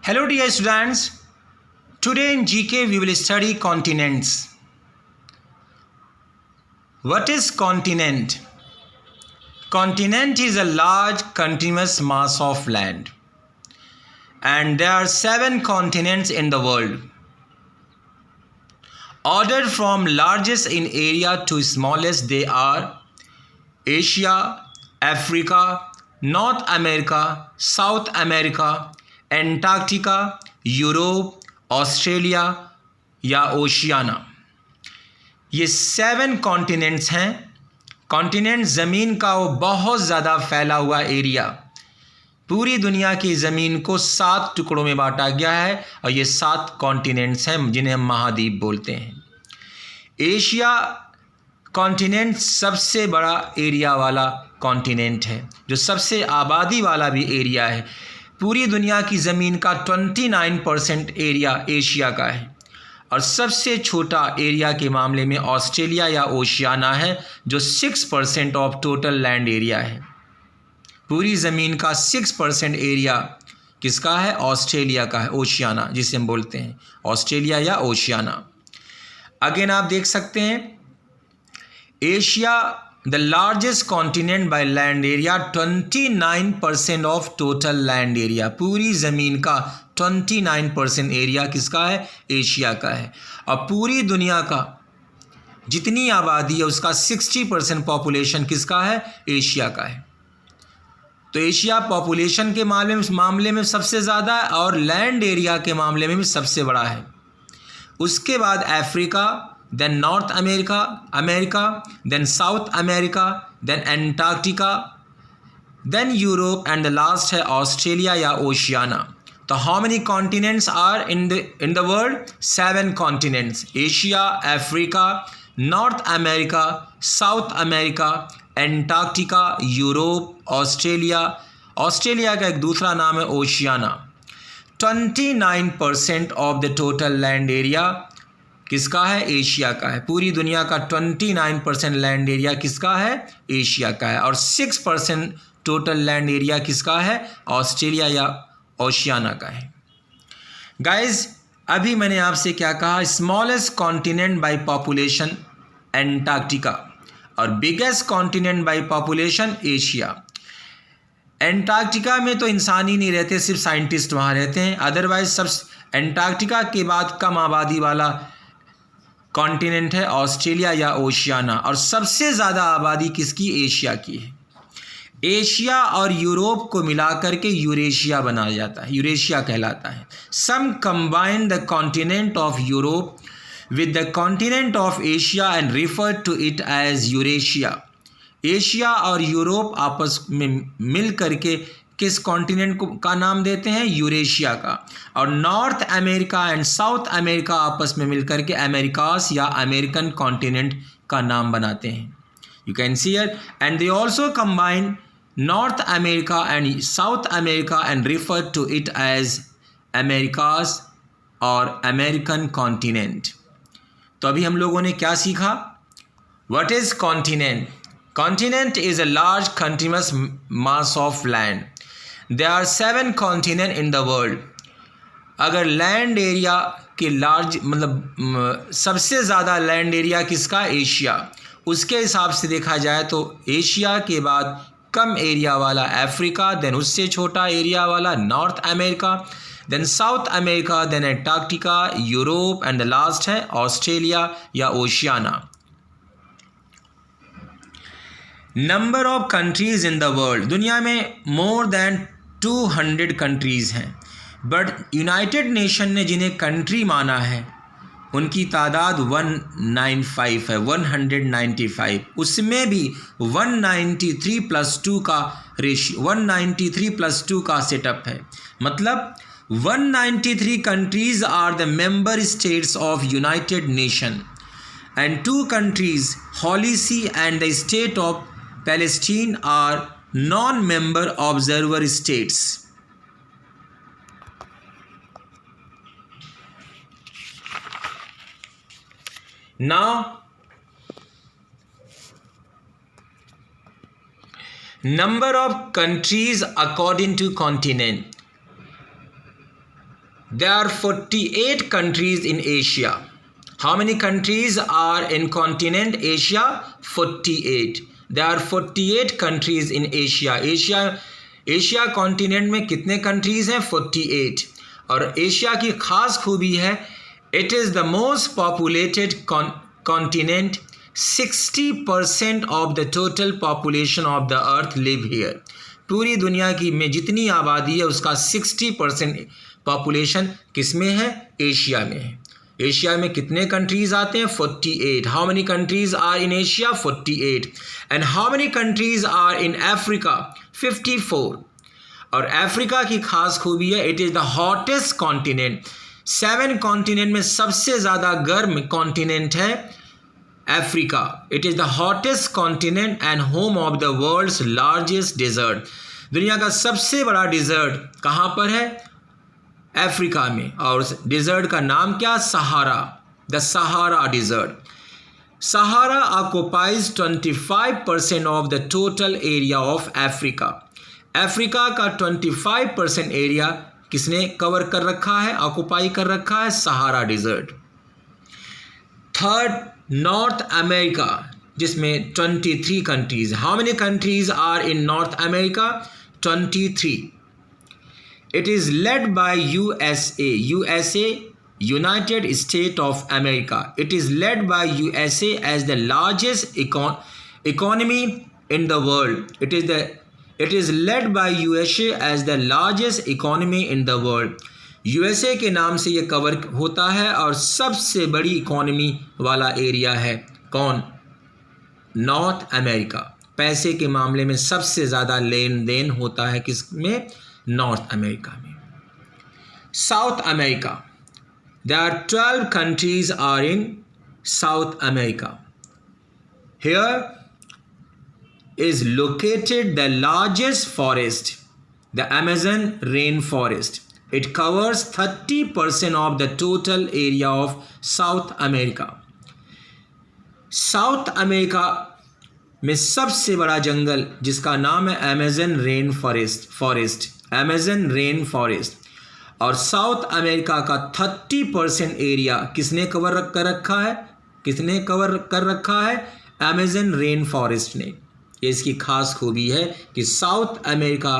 Hello dear students, today in GK we will study continents. What is continent? Continent is a large continuous mass of land, and there are 7 continents in the world. Ordered from largest in area to smallest, they are Asia, Africa, North America, South America, Antarctica, Europe, Australia या Oceania. ये 7 continents हैं। Continent ज़मीन का वो बहुत ज़्यादा फैला हुआ एरिया, पूरी दुनिया की ज़मीन को 7 टुकड़ों में बांटा गया है और ये 7 कॉन्टिनेंट्स हैं जिन्हें हम महाद्वीप बोलते हैं। एशिया कॉन्टिनेंट सबसे बड़ा एरिया वाला कॉन्टिनेंट है, जो सबसे आबादी वाला भी एरिया है। पूरी दुनिया की ज़मीन का 29% एरिया एशिया का है और सबसे छोटा एरिया के मामले में ऑस्ट्रेलिया या ओशियाना है, जो 6% ऑफ टोटल लैंड एरिया है। पूरी ज़मीन का 6% एरिया किसका है? ऑस्ट्रेलिया का है, ओशियाना जिसे हम बोलते हैं, ऑस्ट्रेलिया या ओशियाना। अगेन आप देख सकते हैं, Asia the largest continent by land area, 29% of total land area. पूरी ज़मीन का 29% एरिया किसका है? एशिया का है। और पूरी दुनिया का जितनी आबादी है उसका 60% पॉपुलेशन किसका है? एशिया का है। तो एशिया पॉपुलेशन के मामले में सबसे ज़्यादा है और लैंड एरिया के मामले में भी सबसे बड़ा है। उसके बाद Africa, then North America, then South America, then Antarctica, then Europe, and the last है Australia या Oceania. तो how many continents are in the world? 7 continents: Asia, Africa, North America, South America, Antarctica, Europe, Australia. Australia का एक दूसरा नाम है Oceania. 29% of the total land area किसका है? एशिया का है। पूरी दुनिया का 29% लैंड एरिया किसका है? एशिया का है। और 6% टोटल लैंड एरिया किसका है? ऑस्ट्रेलिया या ओशियाना का है। गाइस, अभी मैंने आपसे क्या कहा? Smallest continent by population Antarctica और biggest continent by population Asia. Antarctica में तो इंसान ही नहीं रहते, सिर्फ साइंटिस्ट वहाँ रहते हैं। अदरवाइज सब एंटार्क्टिका के बाद कम आबादी वाला कॉन्टिनेंट है ऑस्ट्रेलिया या ओशियाना। और सबसे ज़्यादा आबादी किसकी? एशिया की है। एशिया और यूरोप को मिलाकर के यूरेशिया बनाया जाता है, यूरेशिया कहलाता है। Some combine the continent of Europe with the continent of Asia and refer to it as Eurasia. Asia और यूरोप आपस में मिल करके किस कॉन्टिनेंट को का नाम देते हैं? यूरेशिया का। और north America and South America आपस में मिलकर के अमेरिकास या अमेरिकन कॉन्टिनेंट का नाम बनाते हैं। You can see here, and they also combine North America and South America and refer to it as Americas और अमेरिकन कॉन्टिनेंट। तो अभी हम लोगों ने क्या सीखा? What is continent? Continent is a large continuous mass of land. There are 7 continents in the world. अगर land area के लार्ज सबसे ज़्यादा लैंड एरिया किसका? एशिया। उसके हिसाब से देखा जाए तो एशिया के बाद कम एरिया वाला अफ्रीका, देन उससे छोटा एरिया वाला North America, then South America, then Antarctica, Europe, and the last है ऑस्ट्रेलिया या Oceania. Number of countries in the world. दुनिया में मोर देन 200 कंट्रीज़ हैं, बट यूनाइटेड नेशन ने जिन्हें कंट्री माना है उनकी तादाद 195 है, 195। उसमें भी 193+2 का रेशियो, 193+2 का सेटअप है। मतलब 193 countries are the member states of United Nation and 2 countries, Holy See and the state of Palestine, are non-member observer states. Now, number of countries according to continent. There are 48 countries in Asia. How many countries are in continent Asia? 48. There are 48 countries in Asia. Asia continent में कितने countries हैं? 48. और Asia की ख़ास खूबी है, it is the most populated continent. 60% of the total population of the earth live here. पूरी दुनिया की में जितनी आबादी है उसका 60% पॉपुलेशन किस में है? एशिया में है. एशिया में कितने कंट्रीज़ आते हैं? 48. How many countries are in Asia? 48. And how many countries are in Africa? 54. और अफ्रीका की खास खूबी है, it is the hottest continent. 7 continent में सबसे ज़्यादा गर्म कॉन्टिनेंट है Africa. It is the hottest continent and home of the world's largest desert. दुनिया का सबसे बड़ा डेजर्ट कहाँ पर है? अफ्रीका में. और उस डेजर्ट का नाम क्या? Sahara. The Sahara desert. Sahara occupies 25% of the total area of Africa. Africa का 25% एरिया किसने कवर कर रखा है? ऑक्युपाई कर रखा है Sahara desert. Third, North America, जिसमें 23 countries. How many countries are in North America? 23. It is led by USA, United States of America. It is led by USA as the largest economy in the world. It is led by USA as the largest economy in the world. USA के नाम से ये cover होता है और सबसे बड़ी economy वाला एरिया है कौन? North America. पैसे के मामले में सबसे ज़्यादा लेन देन होता है किसमें? नॉर्थ अमेरिका में. South America, there are 12 countries are in South America. Here is located the largest forest, the Amazon rainforest. It covers 30% of the total area of South America. South America में सबसे बड़ा जंगल जिसका नाम है Amazon rain forest. Amazon rain forest. और south America का 30% area किसने cover कर रखा है? किसने कवर कर रखा है? अमेज़न रेन फॉरेस्ट ने. ये इसकी खास खूबी है कि साउथ अमेरिका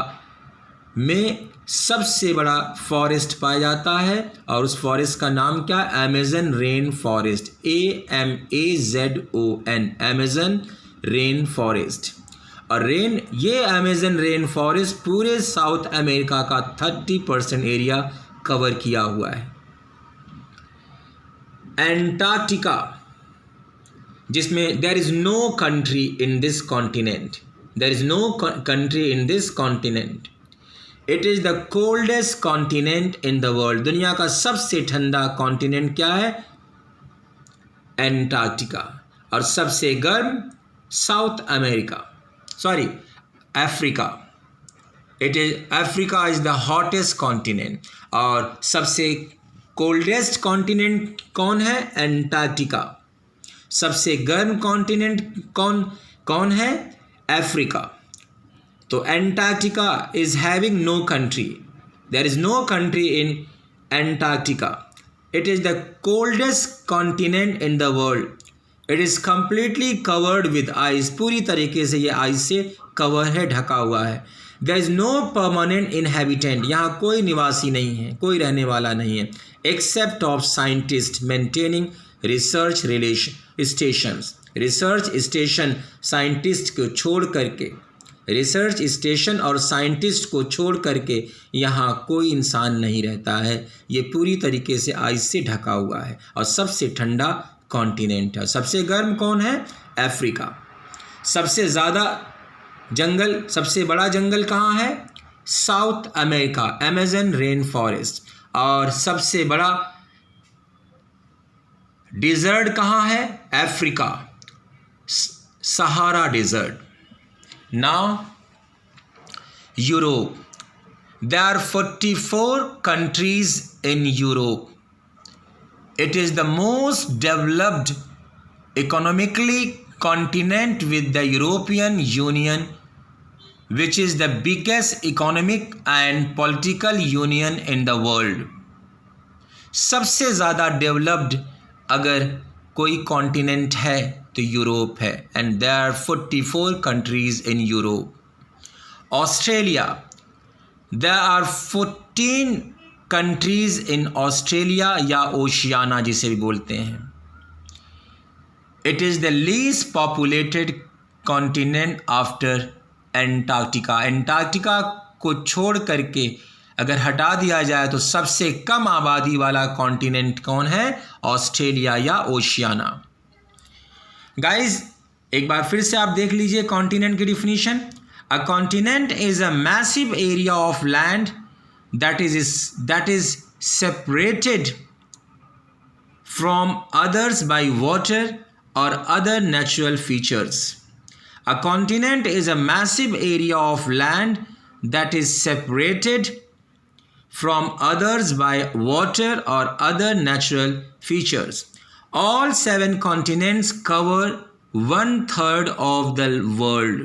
में सबसे बड़ा फॉरेस्ट पाया जाता है और उस फॉरेस्ट का नाम क्या? Amazon rain forest. AMAZON, Amazon rain forest. और ये अमेज़न रेन फॉरेस्ट पूरे साउथ अमेरिका का 30% एरिया कवर किया हुआ है. एंटार्क्टिका, जिसमें there is no country in this continent. There is no country in this continent. It is the coldest continent in the world. दुनिया का सबसे ठंडा कॉन्टिनेंट क्या है? एंटार्क्टिका. और सबसे गर्म south America, Africa. Africa is the hottest continent. और सबसे कोल्डेस्ट कॉन्टिनेंट कौन है? एंटार्क्टिका. सबसे गर्म कॉन्टिनेंट कौन है? अफ्रीका. तो Antarctica is having no country. There is no country in Antarctica. It is the coldest continent in the world. It is completely covered with ice. पूरी तरीके से ये आइस से कवर है, ढका हुआ है. There is no permanent inhabitant. यहाँ कोई निवासी नहीं है, कोई रहने वाला नहीं है, except of scientist maintaining research stations. Research station scientist को छोड़ करके, रिसर्च स्टेशन और साइंटिस्ट को छोड़ करके यहाँ कोई इंसान नहीं रहता है. ये पूरी तरीके से आइस से ढका हुआ है और सबसे ठंडा कॉन्टिनेंट है. सबसे गर्म कौन है? अफ्रीका. सबसे ज़्यादा जंगल, सबसे बड़ा जंगल कहाँ है? South America, Amazon rain forest. और सबसे बड़ा डेजर्ट कहाँ है? Africa, Sahara desert. Now Europe. There are 44 countries in Europe. It is the most developed economically continent with the European Union, which is the biggest economic and political union in the world. सबसे ज़्यादा developed अगर कोई continent है तो Europe है, and there are 44 countries in Europe. Australia, there are 14 countries in Australia या Oceania जिसे भी बोलते हैं. It is the least populated continent after Antarctica. Antarctica को छोड़ करके अगर हटा दिया जाए तो सबसे कम आबादी वाला कॉन्टिनेंट कौन है? ऑस्ट्रेलिया या ओशियाना. गाइस एक बार फिर से आप देख लीजिए कॉन्टिनेंट की definition. A continent is a massive area of land that is separated from others by water or other natural features. A continent is a massive area of land that is separated from others by water or other natural features. All 7 continents cover 1/3 of the world,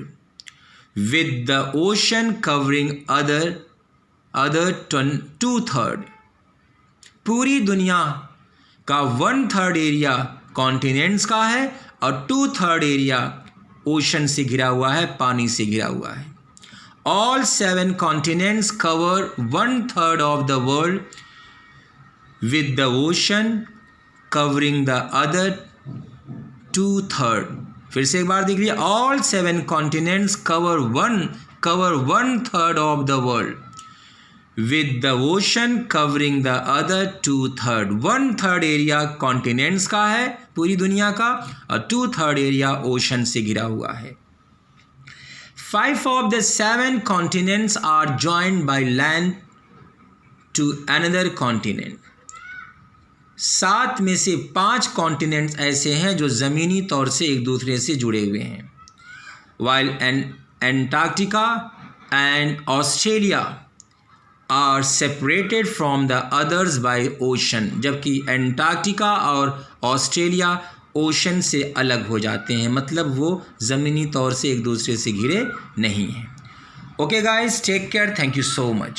with the ocean covering other 2/3. पूरी दुनिया का 1/3 area continents का है और 2/3 area ocean से घिरा हुआ है, पानी से घिरा हुआ है. All 7 continents cover 1/3 of the world with the ocean covering the other 2/3. फिर से एक बार देख लीजिए. All 7 continents cover 1/3 of the world with the ocean covering the other 2/3. 1/3 area continents का है पूरी दुनिया का और 2/3 एरिया ओशन से घिरा हुआ है. 5 of the 7 continents are joined by land to another continent. 7 में से 5 कॉन्टिनेंट्स ऐसे हैं जो ज़मीनी तौर से एक दूसरे से जुड़े हुए हैं. while Antarctica and Australia are separated from the others by ocean. जबकि एंटार्क्टिका और ऑस्ट्रेलिया ओशन से अलग हो जाते हैं, मतलब वो ज़मीनी तौर से एक दूसरे से घिरे नहीं हैं. Okay guys, take care, thank you so much.